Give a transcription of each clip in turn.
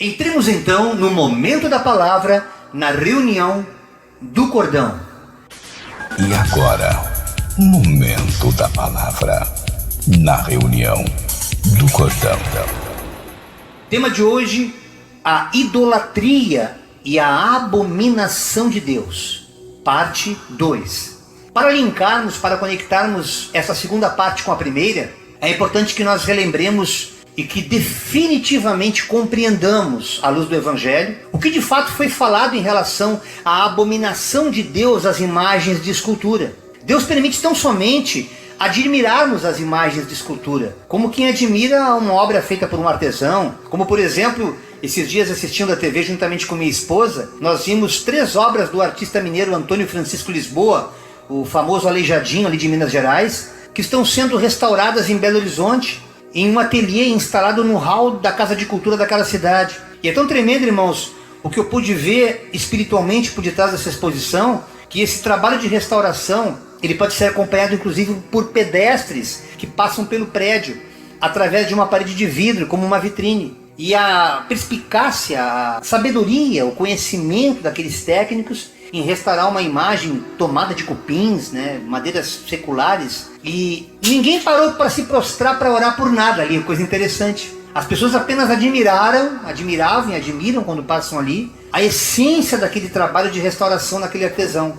Entremos então no momento da palavra, na reunião do cordão. E agora, momento da palavra, na reunião do cordão. Tema de hoje, a idolatria e a abominação de Deus, parte 2. Para linkarmos, para conectarmos essa segunda parte com a primeira, é importante que nós relembremos e que definitivamente compreendamos, à luz do Evangelho, o que de fato foi falado em relação à abominação de Deus às imagens de escultura. Deus permite tão somente admirarmos as imagens de escultura, como quem admira uma obra feita por um artesão, como por exemplo, esses dias assistindo a TV juntamente com minha esposa, nós vimos 3 obras do artista mineiro Antônio Francisco Lisboa, o famoso Aleijadinho ali de Minas Gerais, que estão sendo restauradas em Belo Horizonte, em um ateliê instalado no hall da Casa de Cultura daquela cidade. E é tão tremendo, irmãos, o que eu pude ver espiritualmente por detrás dessa exposição, que esse trabalho de restauração, ele pode ser acompanhado inclusive por pedestres que passam pelo prédio, através de uma parede de vidro, como uma vitrine. E a perspicácia, a sabedoria, o conhecimento daqueles técnicos em restaurar uma imagem tomada de cupins, madeiras seculares, e ninguém parou para se prostrar para orar por nada ali, coisa interessante. As pessoas apenas admiravam e admiram quando passam ali a essência daquele trabalho de restauração naquele artesão.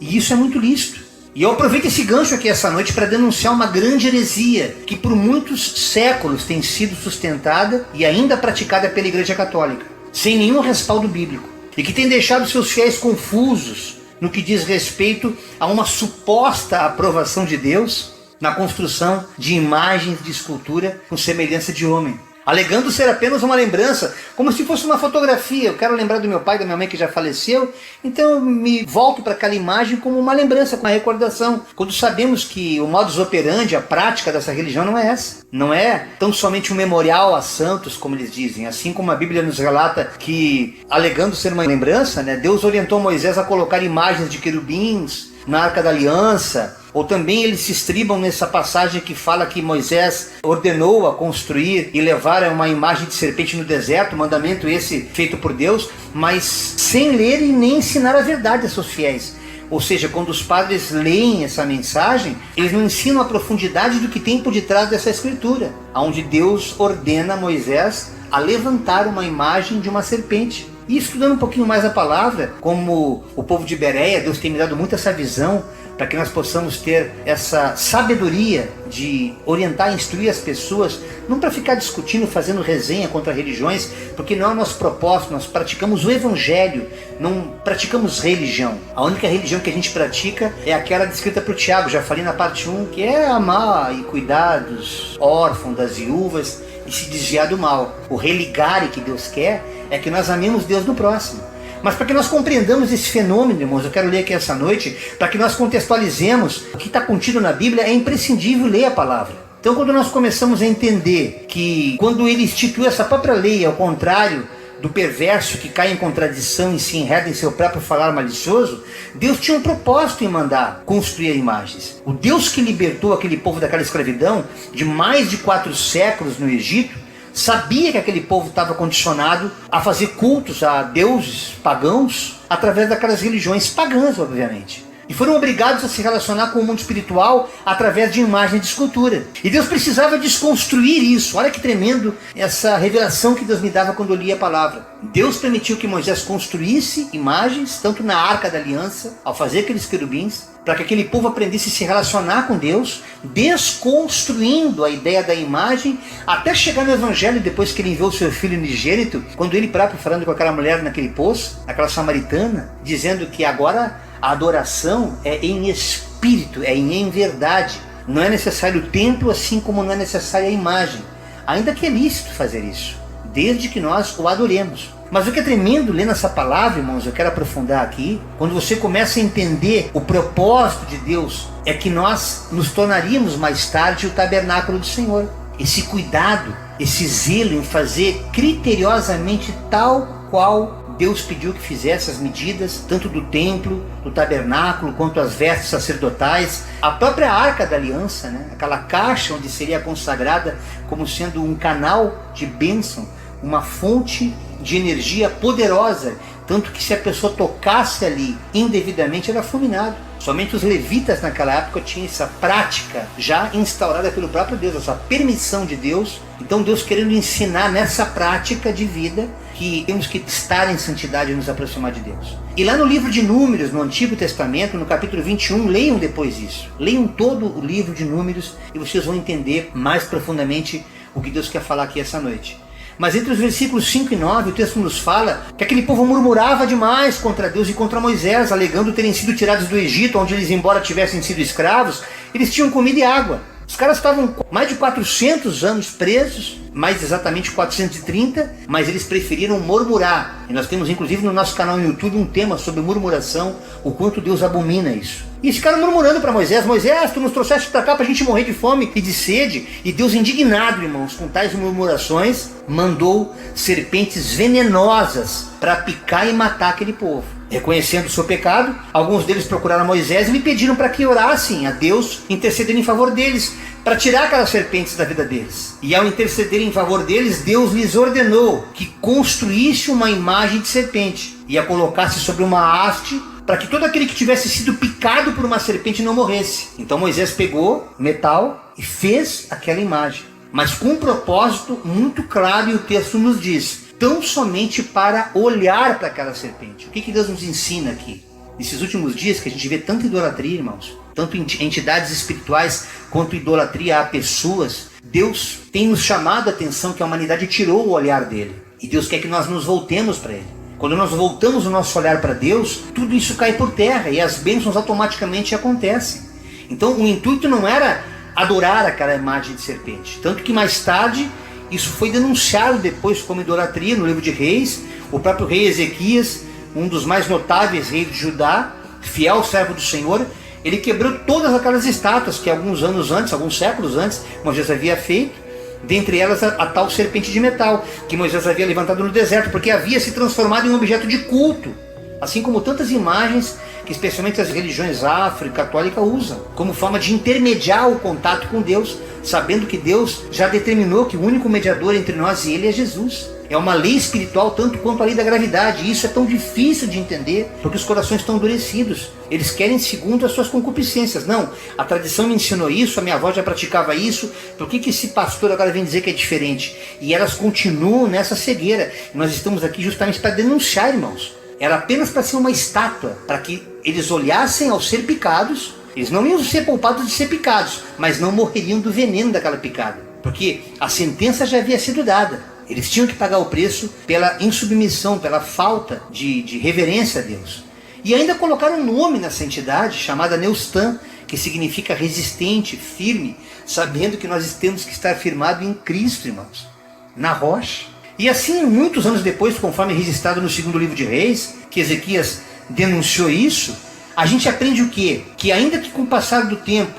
E isso é muito lícito. E eu aproveito esse gancho aqui essa noite para denunciar uma grande heresia que por muitos séculos tem sido sustentada e ainda praticada pela Igreja Católica, sem nenhum respaldo bíblico, e que tem deixado seus fiéis confusos no que diz respeito a uma suposta aprovação de Deus na construção de imagens de escultura com semelhança de homem, alegando ser apenas uma lembrança, como se fosse uma fotografia. Eu quero lembrar do meu pai e da minha mãe que já faleceu, então eu me volto para aquela imagem como uma lembrança, com uma recordação, quando sabemos que o modus operandi, a prática dessa religião não é essa. Não é tão somente um memorial a santos, como eles dizem, assim como a Bíblia nos relata que, alegando ser uma lembrança, Deus orientou Moisés a colocar imagens de querubins na Arca da Aliança, ou também eles se estribam nessa passagem que fala que Moisés ordenou a construir e levar uma imagem de serpente no deserto, mandamento esse feito por Deus, mas sem ler e nem ensinar a verdade a seus fiéis. Ou seja, quando os padres leem essa mensagem, eles não ensinam a profundidade do que tem por detrás dessa escritura, onde Deus ordena a Moisés a levantar uma imagem de uma serpente. E estudando um pouquinho mais a palavra, como o povo de Bereia, Deus tem me dado muito essa visão, para que nós possamos ter essa sabedoria de orientar e instruir as pessoas, não para ficar discutindo, fazendo resenha contra religiões, porque não é o nosso propósito. Nós praticamos o Evangelho, não praticamos religião. A única religião que a gente pratica é aquela descrita por Tiago, já falei na parte 1, que é amar e cuidar dos órfãos, das viúvas, e se desviar do mal. O religare que Deus quer é que nós amemos Deus no próximo. Mas para que nós compreendamos esse fenômeno, irmãos, eu quero ler aqui essa noite, para que nós contextualizemos o que está contido na Bíblia, é imprescindível ler a palavra. Então, quando nós começamos a entender que quando ele instituiu essa própria lei, ao contrário do perverso que cai em contradição e se enreda em seu próprio falar malicioso, Deus tinha um propósito em mandar construir imagens. O Deus que libertou aquele povo daquela escravidão de mais de 4 séculos no Egito, sabia que aquele povo estava condicionado a fazer cultos a deuses pagãos através daquelas religiões pagãs, obviamente. E foram obrigados a se relacionar com o mundo espiritual através de imagens de escultura. E Deus precisava desconstruir isso. Olha que tremendo essa revelação que Deus me dava quando eu lia a palavra. Deus permitiu que Moisés construísse imagens, tanto na Arca da Aliança, ao fazer aqueles querubins, para que aquele povo aprendesse a se relacionar com Deus, desconstruindo a ideia da imagem, até chegar no Evangelho, depois que ele enviou o seu filho unigênito, quando ele próprio falando com aquela mulher naquele poço, aquela samaritana, dizendo que agora a adoração é em espírito, é em verdade. Não é necessário o templo, assim como não é necessária a imagem. Ainda que é lícito fazer isso, desde que nós o adoremos. Mas o que é tremendo lendo essa palavra, irmãos, eu quero aprofundar aqui, quando você começa a entender o propósito de Deus, é que nós nos tornaríamos mais tarde o tabernáculo do Senhor. Esse cuidado, esse zelo em fazer criteriosamente tal qual Deus pediu que fizesse as medidas, tanto do templo, do tabernáculo, quanto as vestes sacerdotais, a própria Arca da Aliança, aquela caixa onde seria consagrada como sendo um canal de bênção, uma fonte de energia poderosa, tanto que se a pessoa tocasse ali indevidamente era fulminado. Somente os levitas naquela época tinham essa prática já instaurada pelo próprio Deus, essa permissão de Deus. Então Deus querendo ensinar nessa prática de vida que temos que estar em santidade e nos aproximar de Deus. E lá no livro de Números, no Antigo Testamento, no capítulo 21, leiam depois isso. Leiam todo o livro de Números e vocês vão entender mais profundamente o que Deus quer falar aqui essa noite. Mas entre os versículos 5 e 9, o texto nos fala que aquele povo murmurava demais contra Deus e contra Moisés, alegando terem sido tirados do Egito, onde eles, embora tivessem sido escravos, eles tinham comida e água. Os caras estavam mais de 400 anos presos, mais exatamente 430, mas eles preferiram murmurar. E nós temos inclusive no nosso canal no YouTube um tema sobre murmuração, o quanto Deus abomina isso. E eles ficaram murmurando para Moisés: Moisés, tu nos trouxeste para cá para a gente morrer de fome e de sede. E Deus, indignado, irmãos, com tais murmurações, mandou serpentes venenosas para picar e matar aquele povo. Reconhecendo o seu pecado, alguns deles procuraram Moisés e lhe pediram para que orassem a Deus, intercedendo em favor deles, para tirar aquelas serpentes da vida deles. E ao interceder em favor deles, Deus lhes ordenou que construísse uma imagem de serpente e a colocasse sobre uma haste, para que todo aquele que tivesse sido picado por uma serpente não morresse. Então Moisés pegou metal e fez aquela imagem, mas com um propósito muito claro, e o texto nos diz: tão somente para olhar para aquela serpente. O que Deus nos ensina aqui? Nesses últimos dias que a gente vê tanta idolatria, irmãos, tanto entidades espirituais quanto idolatria a pessoas, Deus tem nos chamado a atenção que a humanidade tirou o olhar dele. E Deus quer que nós nos voltemos para ele. Quando nós voltamos o nosso olhar para Deus, tudo isso cai por terra e as bênçãos automaticamente acontecem. Então o intuito não era adorar aquela imagem de serpente. Tanto que mais tarde isso foi denunciado depois como idolatria no livro de Reis. O próprio rei Ezequias, um dos mais notáveis reis de Judá, fiel servo do Senhor, ele quebrou todas aquelas estátuas que alguns anos antes, alguns séculos antes, Moisés havia feito. Dentre elas a tal serpente de metal que Moisés havia levantado no deserto, porque havia se transformado em um objeto de culto, assim como tantas imagens que especialmente as religiões afro e católicas usam, como forma de intermediar o contato com Deus, sabendo que Deus já determinou que o único mediador entre nós e Ele é Jesus. É uma lei espiritual tanto quanto a lei da gravidade, e isso é tão difícil de entender, porque os corações estão endurecidos. Eles querem segundo as suas concupiscências. Não, a tradição me ensinou isso, a minha avó já praticava isso, por que esse pastor agora vem dizer que é diferente? E elas continuam nessa cegueira. E nós estamos aqui justamente para denunciar, irmãos. Era apenas para ser uma estátua, para que eles olhassem ao ser picados. Eles não iam ser poupados de ser picados, mas não morreriam do veneno daquela picada, porque a sentença já havia sido dada. Eles tinham que pagar o preço pela insubmissão, pela falta de reverência a Deus. E ainda colocaram um nome nessa entidade chamada Neustã, que significa resistente, firme, sabendo que nós temos que estar firmados em Cristo, irmãos, na rocha. E assim, muitos anos depois, conforme registrado no segundo livro de Reis, que Ezequias denunciou isso, a gente aprende o quê? Que ainda que com o passar do tempo,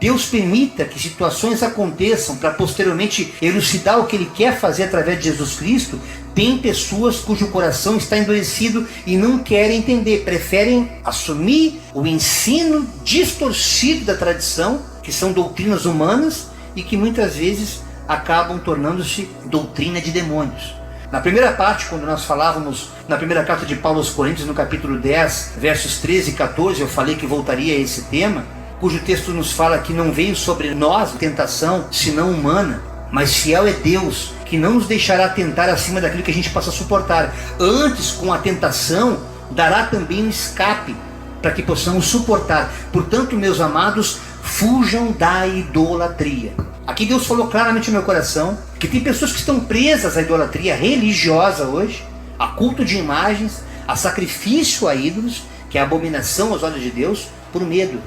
Deus permita que situações aconteçam para posteriormente elucidar o que Ele quer fazer através de Jesus Cristo, tem pessoas cujo coração está endurecido e não querem entender, preferem assumir o ensino distorcido da tradição, que são doutrinas humanas e que muitas vezes acabam tornando-se doutrina de demônios. Na primeira parte, quando nós falávamos na primeira carta de Paulo aos Coríntios, no capítulo 10, versos 13 e 14, eu falei que voltaria a esse tema, cujo texto nos fala que não veio sobre nós tentação, senão humana, mas fiel é Deus, que não nos deixará tentar acima daquilo que a gente possa suportar. Antes, com a tentação, dará também um escape, para que possamos suportar. Portanto, meus amados, fujam da idolatria. Aqui Deus falou claramente no meu coração que tem pessoas que estão presas à idolatria religiosa hoje, a culto de imagens, a sacrifício a ídolos, que é abominação aos olhos de Deus, por medo.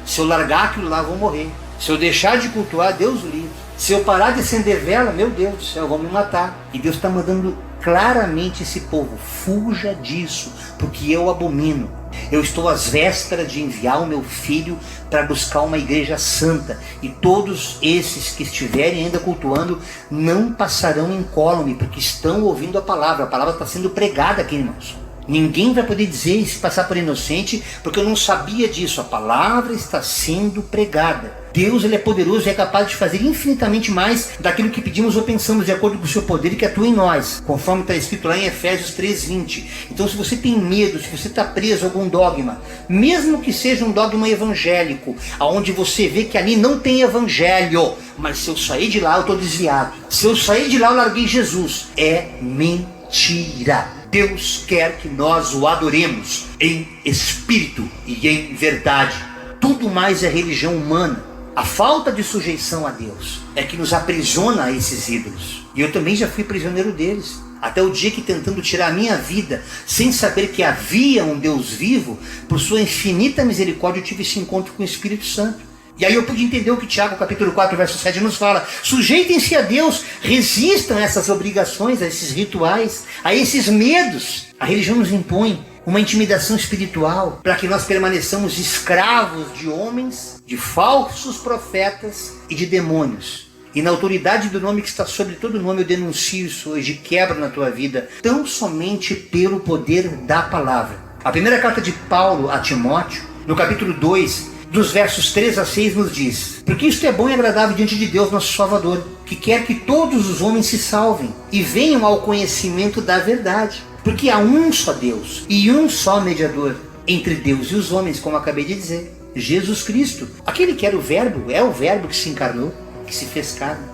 Se eu largar aquilo lá, vou morrer. Se eu deixar de cultuar, Deus o livre. Se eu parar de acender vela, meu Deus do céu, vão me matar. E Deus está mandando claramente esse povo: fuja disso, porque eu abomino. Eu estou às vésperas de enviar o meu filho para buscar uma igreja santa, e todos esses que estiverem ainda cultuando não passarão incólume, porque estão ouvindo a palavra está sendo pregada aqui, irmãos. Ninguém vai poder dizer e se passar por inocente, porque eu não sabia disso. A palavra está sendo pregada. Deus, ele é poderoso e é capaz de fazer infinitamente mais daquilo que pedimos ou pensamos, de acordo com o seu poder que atua em nós, conforme está escrito lá em Efésios 3:20. Então, se você tem medo, se você está preso a algum dogma, mesmo que seja um dogma evangélico, aonde você vê que ali não tem evangelho, mas se eu sair de lá eu estou desviado, se eu sair de lá eu larguei Jesus, é mentira. Deus quer que nós o adoremos em espírito e em verdade. Tudo mais é religião humana. A falta de sujeição a Deus é que nos aprisiona a esses ídolos. E eu também já fui prisioneiro deles. Até o dia que, tentando tirar a minha vida, sem saber que havia um Deus vivo, por sua infinita misericórdia eu tive esse encontro com o Espírito Santo. E aí eu pude entender o que Tiago, capítulo 4, verso 7 nos fala. Sujeitem-se a Deus, resistam a essas obrigações, a esses rituais, a esses medos. A religião nos impõe uma intimidação espiritual para que nós permaneçamos escravos de homens, de falsos profetas e de demônios. E na autoridade do nome que está sobre todo nome, eu denuncio isso hoje, quebro na tua vida, tão somente pelo poder da palavra. A primeira carta de Paulo a Timóteo, no capítulo 2, dos versos 3 a 6, nos diz: porque isto é bom e agradável diante de Deus, nosso Salvador, que quer que todos os homens se salvem e venham ao conhecimento da verdade. Porque há um só Deus e um só mediador entre Deus e os homens, como acabei de dizer, Jesus Cristo. Aquele que era o Verbo, é o Verbo que se encarnou, que se fez carne,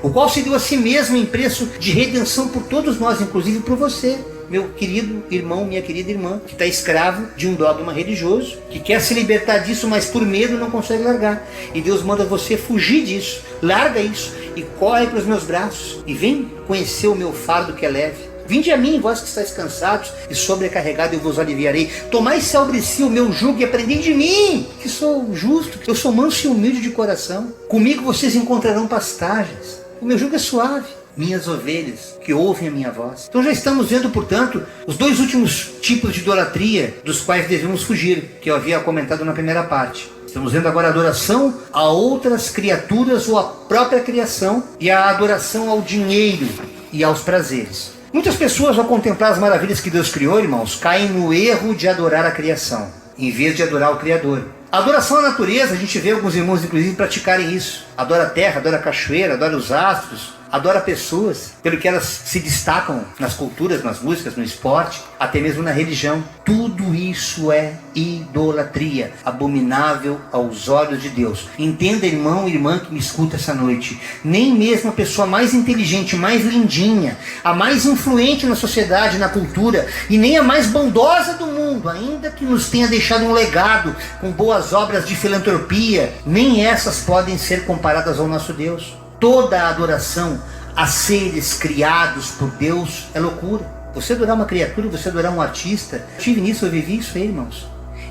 o qual se deu a si mesmo em preço de redenção por todos nós, inclusive por você, meu querido irmão, minha querida irmã, que está escravo de um dogma religioso, que quer se libertar disso, mas por medo não consegue largar. E Deus manda você fugir disso, larga isso e corre para os meus braços e vem conhecer o meu fardo que é leve. Vinde a mim, vós que estáis cansados e sobrecarregados, eu vos aliviarei. Tomai sobre si o meu jugo e aprendei de mim, que sou justo, eu sou manso e humilde de coração. Comigo vocês encontrarão pastagens. O meu jugo é suave. Minhas ovelhas que ouvem a minha voz. Então já estamos vendo, portanto, os dois últimos tipos de idolatria dos quais devemos fugir, que eu havia comentado na primeira parte. Estamos vendo agora a adoração a outras criaturas ou a própria criação e a adoração ao dinheiro e aos prazeres. Muitas pessoas, ao contemplar as maravilhas que Deus criou, irmãos, caem no erro de adorar a criação, em vez de adorar o Criador. A adoração à natureza, a gente vê alguns irmãos, inclusive, praticarem isso. Adora a terra, adora a cachoeira, adora os astros, adora pessoas, pelo que elas se destacam nas culturas, nas músicas, no esporte, até mesmo na religião. Tudo isso é idolatria, abominável aos olhos de Deus. Entenda, irmão e irmã que me escuta essa noite, nem mesmo a pessoa mais inteligente, mais lindinha, a mais influente na sociedade, na cultura, e nem a mais bondosa do mundo, ainda que nos tenha deixado um legado com boas obras de filantropia, nem essas podem ser comparadas ao nosso Deus. Toda a adoração a seres criados por Deus é loucura. Você adorar uma criatura, você adorar um artista, eu tive nisso, eu vivi isso aí, irmãos.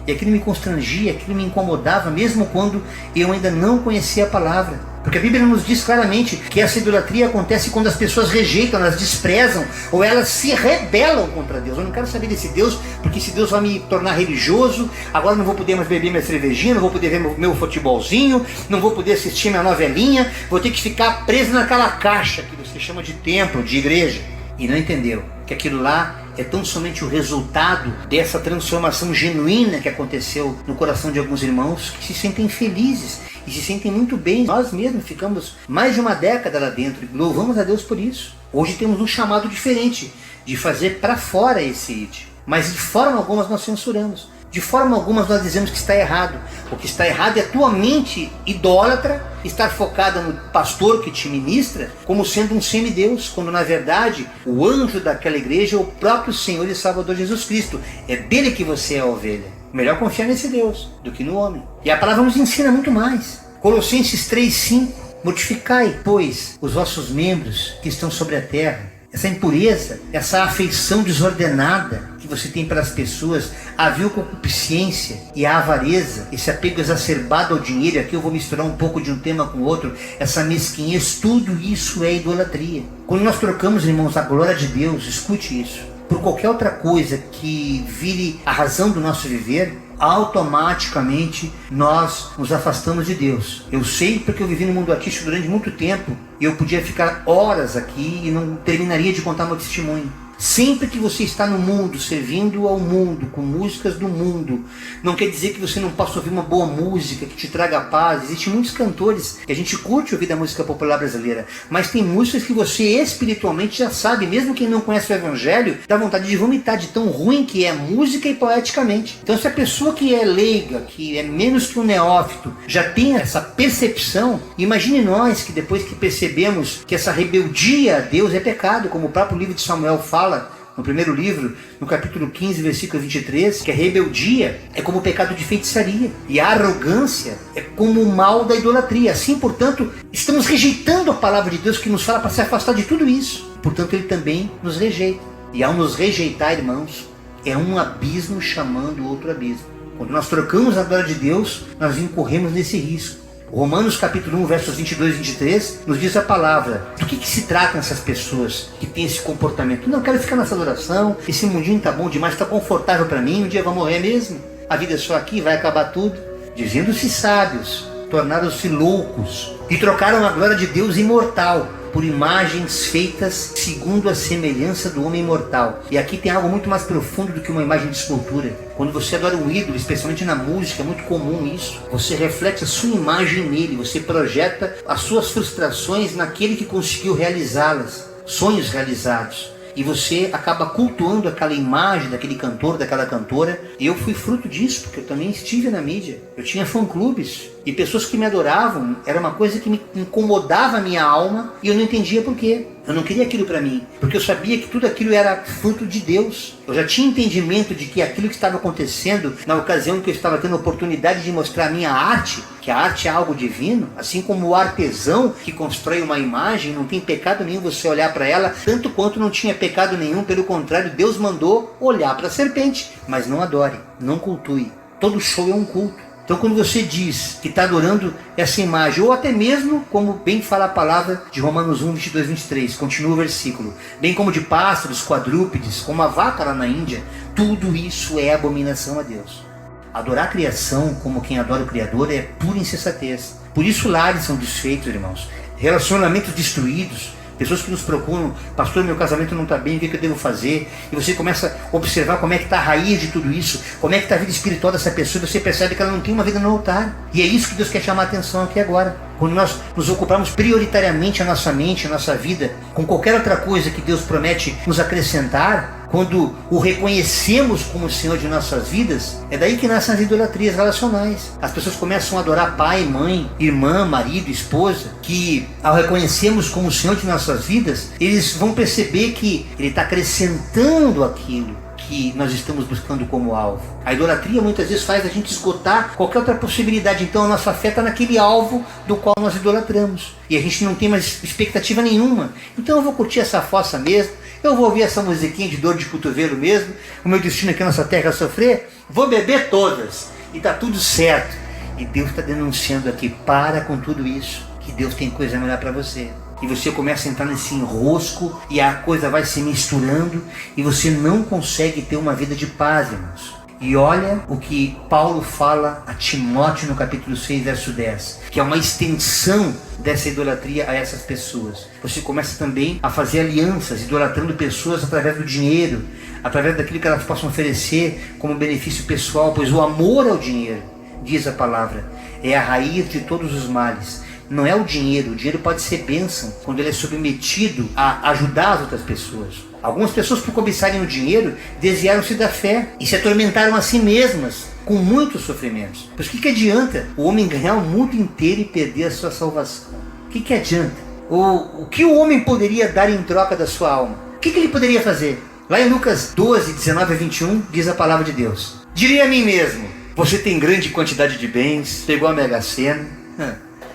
E aquilo me constrangia, aquilo me incomodava, mesmo quando eu ainda não conhecia a palavra. Porque a Bíblia nos diz claramente que essa idolatria acontece quando as pessoas rejeitam, elas desprezam, ou elas se rebelam contra Deus. Eu não quero saber desse Deus, porque esse Deus vai me tornar religioso, agora não vou poder mais beber minha cervejinha, não vou poder ver meu futebolzinho, não vou poder assistir minha novelinha, vou ter que ficar preso naquela caixa que você chama de templo, de igreja. E não entendeu que aquilo lá é tão somente o resultado dessa transformação genuína que aconteceu no coração de alguns irmãos que se sentem felizes e se sentem muito bem. Nós mesmos ficamos mais de uma década lá dentro e louvamos a Deus por isso. Hoje temos um chamado diferente de fazer para fora esse id, mas de forma alguma nós censuramos. De forma alguma nós dizemos que está errado. O que está errado é a tua mente idólatra estar focada no pastor que te ministra como sendo um semideus, quando na verdade o anjo daquela igreja é o próprio Senhor e Salvador Jesus Cristo. É dele que você é a ovelha. Melhor confiar nesse Deus do que no homem. E a palavra nos ensina muito mais. Colossenses 3:5. Mortificai, pois, os vossos membros que estão sobre a terra. Essa impureza, essa afeição desordenada que você tem pelas pessoas, a vil concupiscência e a avareza, esse apego exacerbado ao dinheiro, aqui eu vou misturar um pouco de um tema com o outro, essa mesquinhez, tudo isso é idolatria. Quando nós trocamos, irmãos, a glória de Deus, escute isso, por qualquer outra coisa que vire a razão do nosso viver, automaticamente nós nos afastamos de Deus. Eu sei porque eu vivi no mundo artístico durante muito tempo e eu podia ficar horas aqui e não terminaria de contar meu testemunho. Sempre que você está no mundo, servindo ao mundo, com músicas do mundo, não quer dizer que você não possa ouvir uma boa música que te traga paz. Existem muitos cantores que a gente curte ouvir da música popular brasileira, mas tem músicas que você espiritualmente já sabe, mesmo quem não conhece o evangelho, dá vontade de vomitar de tão ruim que é a música e poeticamente. Então se a pessoa que é leiga, que é menos que um neófito, já tem essa percepção, imagine nós que depois que percebemos que essa rebeldia a Deus é pecado, como o próprio livro de Samuel fala, no primeiro livro, no capítulo 15, versículo 23, que a rebeldia é como o pecado de feitiçaria, e a arrogância é como o mal da idolatria. Assim, portanto, estamos rejeitando a palavra de Deus que nos fala para se afastar de tudo isso. Portanto, ele também nos rejeita. E ao nos rejeitar, irmãos, é um abismo chamando outro abismo. Quando nós trocamos a glória de Deus, nós incorremos nesse risco. Romanos capítulo 1, versos 22 e 23, nos diz a palavra. Do que se tratam essas pessoas que têm esse comportamento? Não, eu quero ficar nessa adoração, esse mundinho tá bom demais, tá confortável para mim, um dia eu vou morrer mesmo. A vida é só aqui, vai acabar tudo. Dizendo-se sábios, tornaram-se loucos e trocaram a glória de Deus imortal por imagens feitas segundo a semelhança do homem mortal. E aqui tem algo muito mais profundo do que uma imagem de escultura. Quando você adora um ídolo, especialmente na música, é muito comum isso. Você reflete a sua imagem nele, você projeta as suas frustrações naquele que conseguiu realizá-las, sonhos realizados. E você acaba cultuando aquela imagem daquele cantor, daquela cantora. E eu fui fruto disso, porque eu também estive na mídia. Eu tinha fã-clubes e pessoas que me adoravam. Era uma coisa que me incomodava a minha alma e eu não entendia por quê. Eu não queria aquilo para mim, porque eu sabia que tudo aquilo era fruto de Deus. Eu já tinha entendimento de que aquilo que estava acontecendo, na ocasião que eu estava tendo a oportunidade de mostrar a minha arte, que a arte é algo divino, assim como o artesão que constrói uma imagem, não tem pecado nenhum você olhar para ela, tanto quanto não tinha pecado nenhum, pelo contrário, Deus mandou olhar para a serpente, mas não adore, não cultue. Todo show é um culto. Então quando você diz que está adorando essa imagem, ou até mesmo, como bem fala a palavra de Romanos 1, 22, 23, continua o versículo, bem como de pássaros, quadrúpedes, como a vaca lá na Índia, tudo isso é abominação a Deus. Adorar a criação como quem adora o Criador é pura insensatez. Por isso lares são desfeitos, irmãos, relacionamentos destruídos, pessoas que nos procuram, pastor, meu casamento não está bem, o que eu devo fazer? E você começa a observar como é que está a raiz de tudo isso, como é que está a vida espiritual dessa pessoa, e você percebe que ela não tem uma vida no altar. E é isso que Deus quer chamar a atenção aqui agora. Quando nós nos ocupamos prioritariamente a nossa mente, a nossa vida, com qualquer outra coisa que Deus promete nos acrescentar, quando o reconhecemos como o Senhor de nossas vidas, é daí que nascem as idolatrias relacionais. As pessoas começam a adorar pai, mãe, irmã, marido, esposa, que ao reconhecermos como o Senhor de nossas vidas, eles vão perceber que Ele está acrescentando aquilo que nós estamos buscando como alvo. A idolatria muitas vezes faz a gente esgotar qualquer outra possibilidade, então a nossa fé está naquele alvo do qual nós idolatramos. E a gente não tem mais expectativa nenhuma. Então eu vou curtir essa fossa mesmo, eu vou ouvir essa musiquinha de dor de cotovelo mesmo, o meu destino aqui nessa terra é sofrer, vou beber todas, e está tudo certo. E Deus está denunciando aqui, para com tudo isso, que Deus tem coisa melhor para você. E você começa a entrar nesse enrosco e a coisa vai se misturando e você não consegue ter uma vida de paz, irmãos. E olha o que Paulo fala a Timóteo no capítulo 6, verso 10, que é uma extensão dessa idolatria a essas pessoas. Você começa também a fazer alianças, idolatrando pessoas através do dinheiro, através daquilo que elas possam oferecer como benefício pessoal, pois o amor ao dinheiro, diz a palavra, é a raiz de todos os males. Não é o dinheiro pode ser bênção quando ele é submetido a ajudar as outras pessoas. Algumas pessoas, por cobiçarem o dinheiro, desviaram-se da fé e se atormentaram a si mesmas com muitos sofrimentos. Pois o que adianta o homem ganhar o mundo inteiro e perder a sua salvação? O que adianta? O que o homem poderia dar em troca da sua alma? O que ele poderia fazer? Lá em Lucas 12, 19 a 21, diz a palavra de Deus: diria a mim mesmo, você tem grande quantidade de bens, pegou a Mega Sena,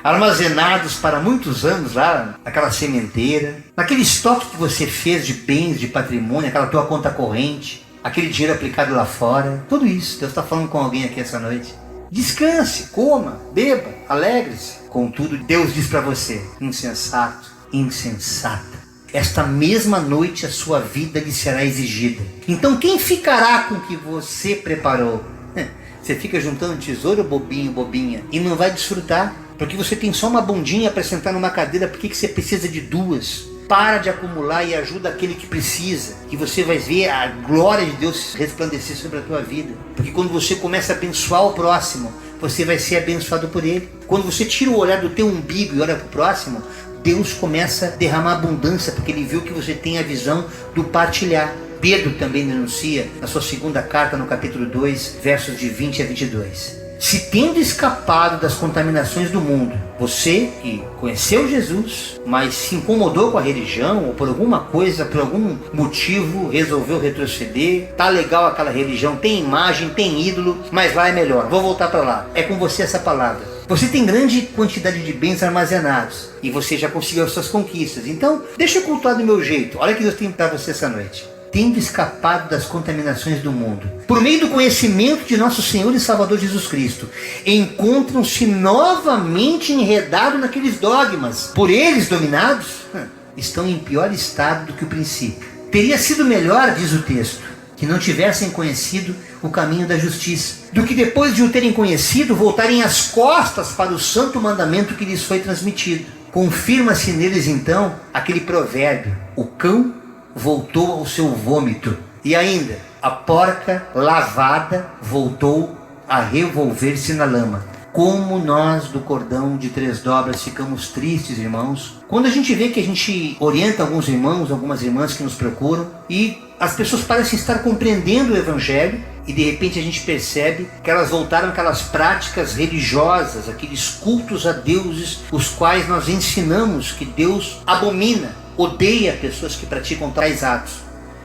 armazenados para muitos anos lá, naquela sementeira, naquele estoque que você fez de bens, de patrimônio, aquela tua conta corrente, aquele dinheiro aplicado lá fora, tudo isso. Deus está falando com alguém aqui essa noite. Descanse, coma, beba, alegre-se. Contudo, Deus diz para você, insensato, insensata, esta mesma noite a sua vida lhe será exigida. Então quem ficará com o que você preparou? Você fica juntando tesouro, bobinho, bobinha, e não vai desfrutar. Porque você tem só uma bundinha para sentar numa cadeira, por que você precisa de duas? Para de acumular e ajuda aquele que precisa, que você vai ver a glória de Deus resplandecer sobre a tua vida. Porque quando você começa a abençoar o próximo, você vai ser abençoado por ele. Quando você tira o olhar do teu umbigo e olha para o próximo, Deus começa a derramar abundância, porque ele viu que você tem a visão do partilhar. Pedro também denuncia na sua segunda carta, no capítulo 2, versos de 20 a 22. Se tendo escapado das contaminações do mundo, você que conheceu Jesus, mas se incomodou com a religião, ou por alguma coisa, por algum motivo, resolveu retroceder, tá legal aquela religião, tem imagem, tem ídolo, mas lá é melhor, vou voltar para lá. É com você essa palavra. Você tem grande quantidade de bens armazenados, e você já conseguiu as suas conquistas, então deixa eu cultuar do meu jeito. Olha o que Deus tem para você essa noite. Tendo escapado das contaminações do mundo, por meio do conhecimento de nosso Senhor e Salvador Jesus Cristo, encontram-se novamente enredados naqueles dogmas, por eles dominados, estão em pior estado do que o princípio. Teria sido melhor, diz o texto, que não tivessem conhecido o caminho da justiça, do que depois de o terem conhecido, voltarem as costas para o santo mandamento que lhes foi transmitido. Confirma-se neles então aquele provérbio: o cão voltou ao seu vômito, e ainda a porca lavada voltou a revolver-se na lama. Como nós do cordão de 3 dobras ficamos tristes, irmãos, quando a gente vê que a gente orienta alguns irmãos, algumas irmãs que nos procuram, e as pessoas parecem estar compreendendo o Evangelho, e de repente a gente percebe que elas voltaram aquelas práticas religiosas, aqueles cultos a deuses, os quais nós ensinamos que Deus abomina, odeia pessoas que praticam tais atos.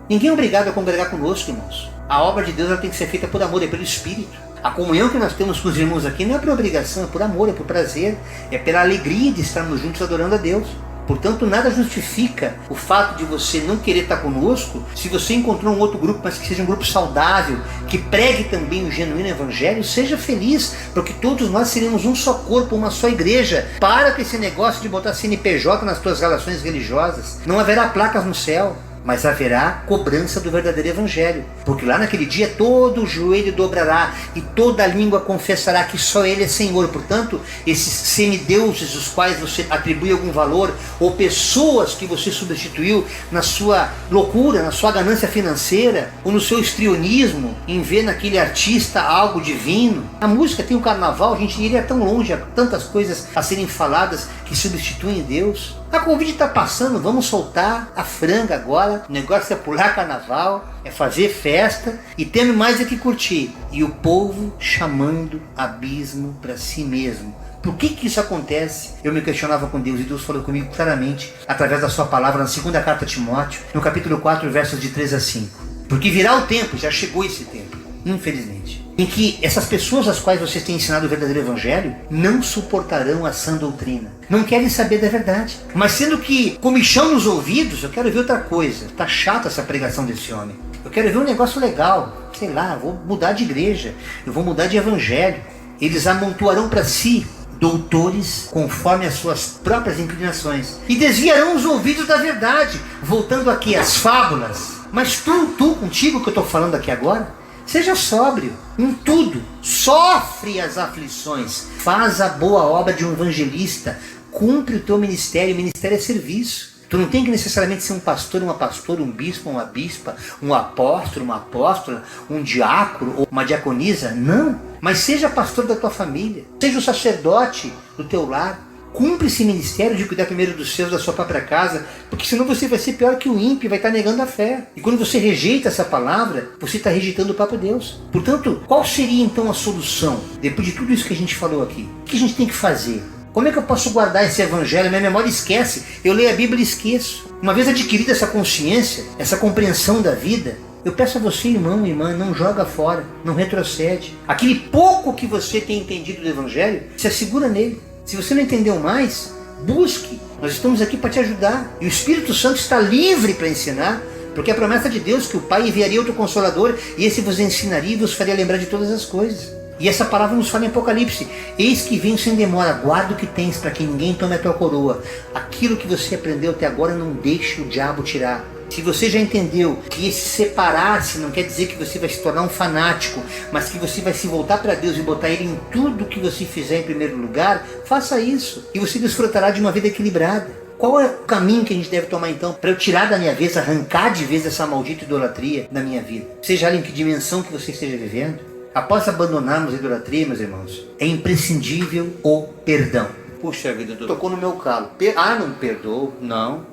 Ninguém é obrigado a congregar conosco, irmãos. A obra de Deus ela tem que ser feita por amor, é pelo Espírito. A comunhão que nós temos com os irmãos aqui não é por obrigação, é por amor, é por prazer, é pela alegria de estarmos juntos adorando a Deus. Portanto, nada justifica o fato de você não querer estar conosco se você encontrou um outro grupo, mas que seja um grupo saudável, que pregue também o genuíno evangelho. Seja feliz, porque todos nós seremos um só corpo, uma só igreja. Para com esse negócio de botar CNPJ nas tuas relações religiosas. Não haverá placas no céu, mas haverá cobrança do verdadeiro evangelho, porque lá naquele dia todo o joelho dobrará e toda a língua confessará que só Ele é Senhor. Portanto, esses semideuses os quais você atribui algum valor, ou pessoas que você substituiu na sua loucura, na sua ganância financeira, ou no seu histrionismo, em ver naquele artista algo divino. A música tem o carnaval, a gente iria tão longe, há tantas coisas a serem faladas que substituem Deus. A Covid está passando, vamos soltar a franga agora. O negócio é pular carnaval, é fazer festa e tendo mais é que curtir. E o povo chamando abismo para si mesmo. Por que isso acontece? Eu me questionava com Deus e Deus falou comigo claramente através da sua palavra na segunda carta a Timóteo, no capítulo 4, versos de 3 a 5. Porque virá o tempo, já chegou esse tempo, infelizmente, em que essas pessoas às quais vocês têm ensinado o verdadeiro evangelho não suportarão a sã doutrina, não querem saber da verdade, mas sendo que comichão nos ouvidos, eu quero ver outra coisa. Tá chata essa pregação desse homem, eu quero ver um negócio legal, sei lá, vou mudar de igreja, eu vou mudar de evangelho. Eles amontoarão para si doutores conforme as suas próprias inclinações e desviarão os ouvidos da verdade, voltando aqui às fábulas. Mas tu contigo que eu estou falando aqui agora, seja sóbrio em tudo, sofre as aflições, faz a boa obra de um evangelista, cumpre o teu ministério. O ministério é serviço. Tu não tem que necessariamente ser um pastor, uma pastora, um bispo, uma bispa, um apóstolo, uma apóstola, um diácono ou uma diaconisa, não. Mas seja pastor da tua família, seja o sacerdote do teu lar. Cumpre esse ministério de cuidar primeiro dos seus, da sua própria casa, porque senão você vai ser pior que o ímpio, vai estar negando a fé. E quando você rejeita essa palavra, você está rejeitando o próprio Deus. Portanto, qual seria então a solução? Depois de tudo isso que a gente falou aqui, o que a gente tem que fazer? Como é que eu posso guardar esse evangelho? Minha memória esquece, eu leio a Bíblia e esqueço. Uma vez adquirida essa consciência, essa compreensão da vida, eu peço a você, irmão e irmã, não joga fora, não retrocede. Aquele pouco que você tem entendido do evangelho, se assegura nele. Se você não entendeu mais, busque. Nós estamos aqui para te ajudar. E o Espírito Santo está livre para ensinar, porque a promessa de Deus que o Pai enviaria outro Consolador, e esse vos ensinaria e vos faria lembrar de todas as coisas. E essa palavra nos fala em Apocalipse: eis que venho sem demora, guarda o que tens, para que ninguém tome a tua coroa. Aquilo que você aprendeu até agora, não deixe o diabo tirar. Se você já entendeu que esse separar-se não quer dizer que você vai se tornar um fanático, mas que você vai se voltar para Deus e botar Ele em tudo que você fizer em primeiro lugar, faça isso. E você desfrutará de uma vida equilibrada. Qual é o caminho que a gente deve tomar então para eu tirar da minha vez, arrancar de vez essa maldita idolatria da minha vida? Seja ela em que dimensão que você esteja vivendo, após abandonarmos a idolatria, meus irmãos, é imprescindível o perdão. Puxa vida, tocou no meu calo. Não perdoo, não,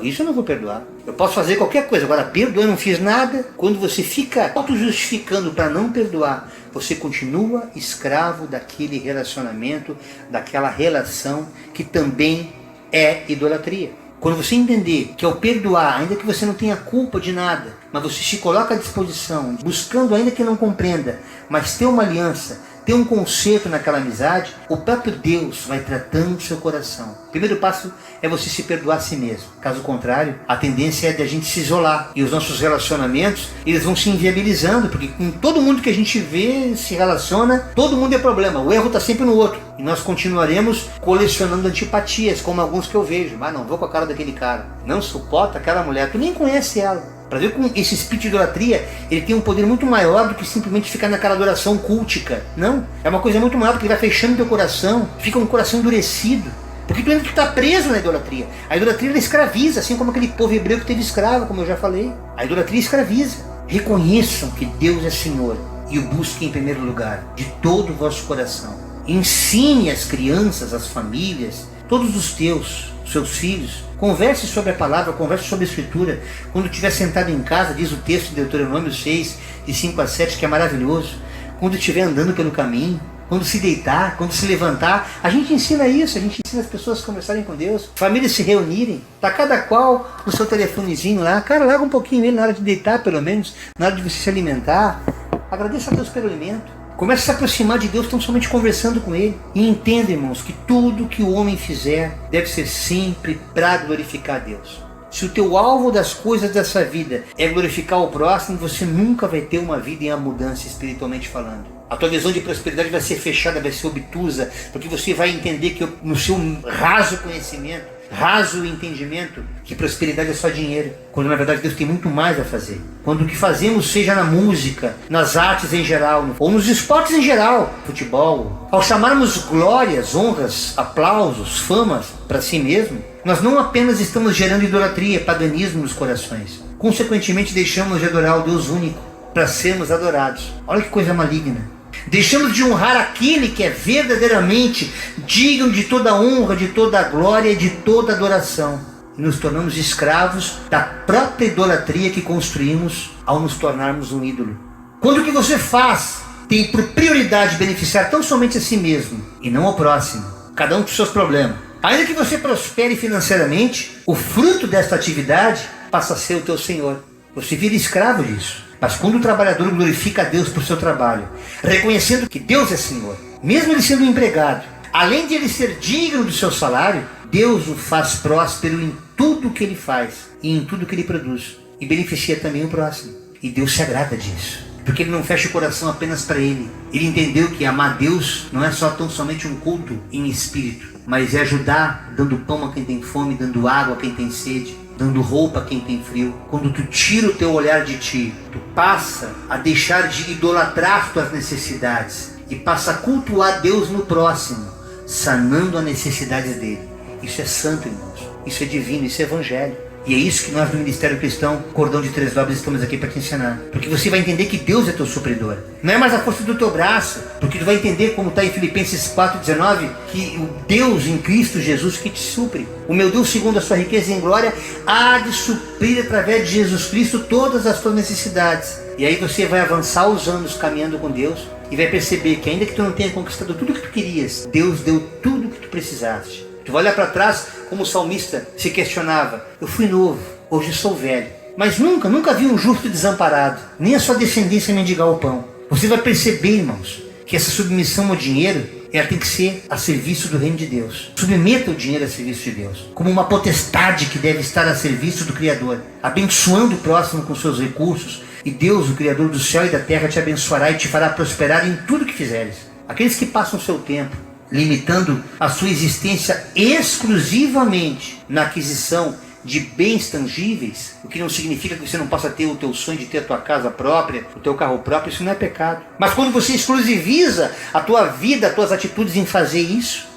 isso eu não vou perdoar. Eu posso fazer qualquer coisa, agora perdoar, eu não fiz nada. Quando você fica auto-justificando para não perdoar, você continua escravo daquele relacionamento, daquela relação que também é idolatria. Quando você entender que ao perdoar, ainda que você não tenha culpa de nada, mas você se coloca à disposição, buscando ainda que não compreenda, mas ter uma aliança, ter um conserto naquela amizade, o próprio Deus vai tratando o seu coração. O primeiro passo é você se perdoar a si mesmo. Caso contrário, a tendência é de a gente se isolar. E os nossos relacionamentos, eles vão se inviabilizando, porque com todo mundo que a gente vê, se relaciona, todo mundo é problema. O erro está sempre no outro. E nós continuaremos colecionando antipatias, como alguns que eu vejo. Não vou com a cara daquele cara. Não suporta aquela mulher. Tu nem conhece ela. Para ver como esse espírito de idolatria, ele tem um poder muito maior do que simplesmente ficar naquela adoração cultica. Não, é uma coisa muito maior, porque ele vai fechando teu coração, fica um coração endurecido. Porque tu ainda está preso na idolatria. A idolatria ela escraviza, assim como aquele povo hebreu que teve escravo, como eu já falei. A idolatria escraviza. Reconheçam que Deus é Senhor e o busquem em primeiro lugar, de todo o vosso coração. Ensine as crianças, as famílias, todos os seus filhos, converse sobre a palavra, converse sobre a escritura. Quando estiver sentado em casa, diz o texto de Deuteronômio 6, de 5 a 7, que é maravilhoso. Quando estiver andando pelo caminho, quando se deitar, quando se levantar, a gente ensina isso, a gente ensina as pessoas a conversarem com Deus, famílias se reunirem, tá cada qual no seu telefonezinho lá, cara, larga um pouquinho ele na hora de deitar, pelo menos, na hora de você se alimentar, agradeça a Deus pelo alimento. Comece a se aproximar de Deus tão somente conversando com Ele. E entenda, irmãos, que tudo que o homem fizer deve ser sempre para glorificar a Deus. Se o teu alvo das coisas dessa vida é glorificar o próximo, você nunca vai ter uma vida em abundância espiritualmente falando. A tua visão de prosperidade vai ser fechada, vai ser obtusa, porque você vai entender que no seu raso conhecimento, raso entendimento, que prosperidade é só dinheiro, quando na verdade Deus tem muito mais a fazer. Quando o que fazemos seja na música, nas artes em geral, ou nos esportes em geral, futebol, ao chamarmos glórias, honras, aplausos, famas para si mesmo, nós não apenas estamos gerando idolatria, paganismo nos corações, consequentemente deixamos de adorar o Deus único para sermos adorados. Olha que coisa maligna. Deixamos de honrar aquele que é verdadeiramente digno de toda honra, de toda glória e de toda adoração. E nos tornamos escravos da própria idolatria que construímos ao nos tornarmos um ídolo. Quando o que você faz tem por prioridade beneficiar tão somente a si mesmo e não ao próximo, cada um com seus problemas, ainda que você prospere financeiramente, o fruto desta atividade passa a ser o teu Senhor. Você vira escravo disso. Mas quando o trabalhador glorifica a Deus por seu trabalho, reconhecendo que Deus é Senhor, mesmo ele sendo um empregado, além de ele ser digno do seu salário, Deus o faz próspero em tudo que ele faz e em tudo que ele produz, e beneficia também o próximo. E Deus se agrada disso, porque ele não fecha o coração apenas para ele. Ele entendeu que amar Deus não é só tão somente um culto em espírito, mas é ajudar, dando pão a quem tem fome, dando água a quem tem sede, dando roupa a quem tem frio. Quando tu tira o teu olhar de ti, tu passa a deixar de idolatrar tuas necessidades e passa a cultuar Deus no próximo, sanando as necessidades dele. Isso é santo, irmãos. Isso é divino, isso é evangelho. E é isso que nós do Ministério Cristão, Cordão de Três Dobras, estamos aqui para te ensinar. Porque você vai entender que Deus é teu supridor. Não é mais a força do teu braço. Porque tu vai entender, como está em Filipenses 4,19, que o Deus em Cristo Jesus que te supre. O meu Deus, segundo a sua riqueza em glória, há de suprir através de Jesus Cristo todas as tuas necessidades. E aí você vai avançar os anos caminhando com Deus e vai perceber que ainda que tu não tenha conquistado tudo o que tu querias, Deus deu tudo o que tu precisaste. Tu vai olhar para trás como o salmista se questionava: eu fui novo, hoje sou velho, mas nunca vi um justo desamparado, nem a sua descendência mendigar o pão. Você vai perceber, irmãos, que essa submissão ao dinheiro, ela tem que ser a serviço do reino de Deus. Submeta o dinheiro a serviço de Deus, como uma potestade que deve estar a serviço do Criador, abençoando o próximo com seus recursos, e Deus, o Criador do céu e da terra, te abençoará e te fará prosperar em tudo que fizeres. Aqueles que passam o seu tempo limitando a sua existência exclusivamente na aquisição de bens tangíveis, o que não significa que você não possa ter o teu sonho de ter a tua casa própria, o teu carro próprio, isso não é pecado. Mas quando você exclusiviza a tua vida, as tuas atitudes em fazer isso,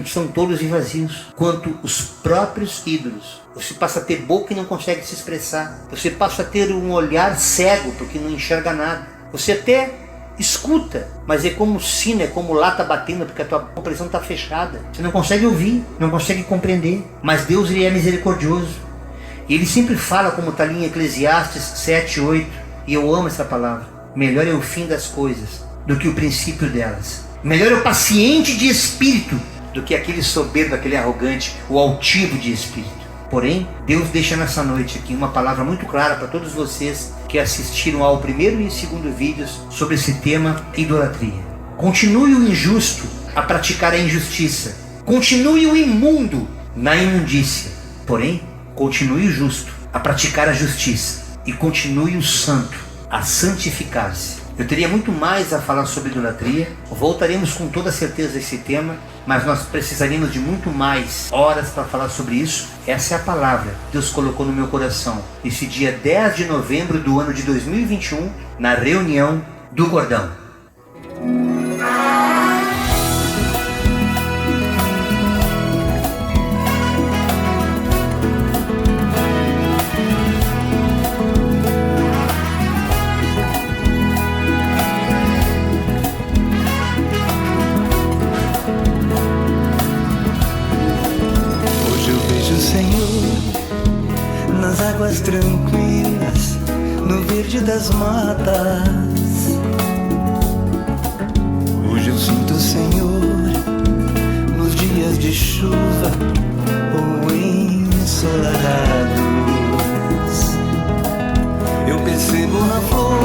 são tolos e vazios, quanto os próprios ídolos. Você passa a ter boca e não consegue se expressar. Você passa a ter um olhar cego, porque não enxerga nada. Você até escuta, mas é como sino, é como lata batendo, porque a tua compreensão está fechada. Você não consegue ouvir, não consegue compreender. Mas Deus, ele é misericordioso. E ele sempre fala, como está ali em Eclesiastes 7:8, e eu amo essa palavra: melhor é o fim das coisas do que o princípio delas. Melhor é o paciente de espírito do que aquele soberbo, aquele arrogante, o altivo de espírito. Porém, Deus deixa nessa noite aqui uma palavra muito clara para todos vocês que assistiram ao primeiro e segundo vídeos sobre esse tema, idolatria. Continue o injusto a praticar a injustiça. Continue o imundo na imundícia. Porém, continue o justo a praticar a justiça. E continue o santo a santificar-se. Eu teria muito mais a falar sobre idolatria. Voltaremos com toda certeza a esse tema, mas nós precisaríamos de muito mais horas para falar sobre isso. Essa é a palavra que Deus colocou no meu coração esse dia 10 de novembro do ano de 2021, na reunião do Cordão. Águas tranquilas, no verde das matas. Hoje eu sinto o Senhor nos dias de chuva ou ensolarados. Eu percebo na flor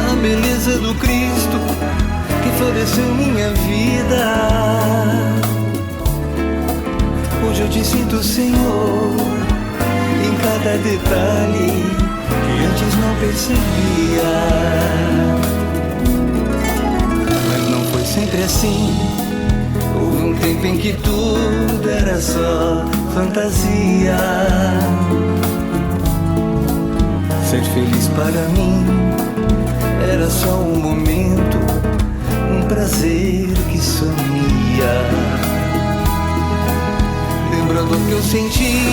a beleza do Cristo que floresceu minha vida. Hoje eu te sinto, Senhor, em cada detalhe que antes não percebia. Mas não foi sempre assim. Houve um tempo em que tudo era só fantasia. Ser feliz para mim era só um momento, um prazer que sumia. Lembrando o que eu senti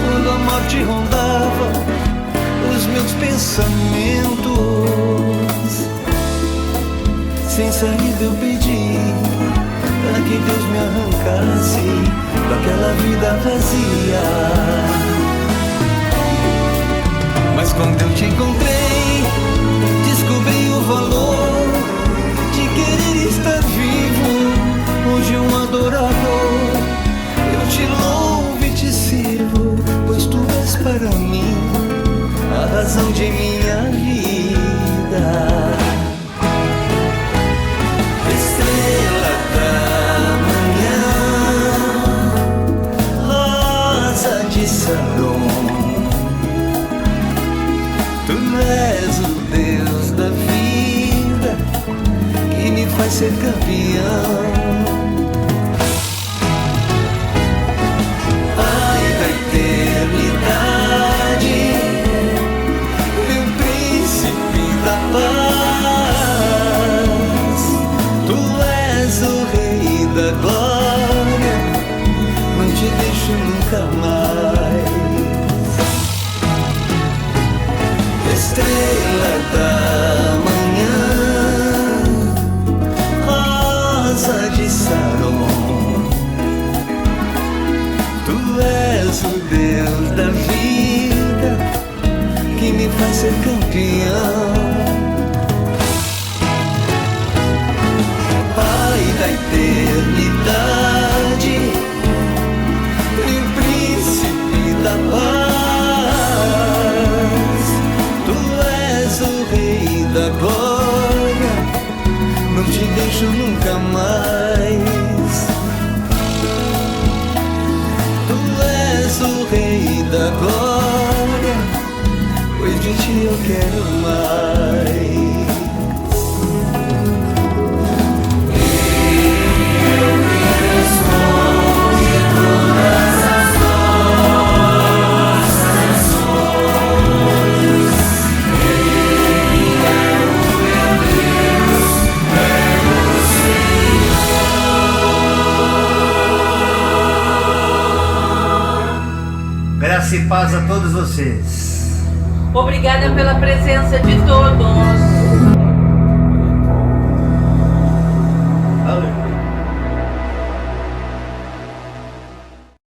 quando a morte rondava os meus pensamentos. Sem saída eu pedi para que Deus me arrancasse daquela vida vazia. Mas quando eu te encontrei, descobri o valor de querer estar vivo. Hoje um adorador, eu te louvo e te sirvo, pois tu és para mim a razão de minha vida. Estrela da manhã, rosa de Saron, tu és o Deus da vida que me faz ser campeão. Da glória, não te deixo nunca mais. Estrela da manhã, rosa de Saron, tu és o Deus da vida que me faz ser campeão. Da eternidade, o príncipe da paz, tu és o rei da glória, não te deixo nunca mais. Tu és o rei da glória, pois de ti eu quero mais. Graça e paz a todos vocês. Obrigada pela presença de todos.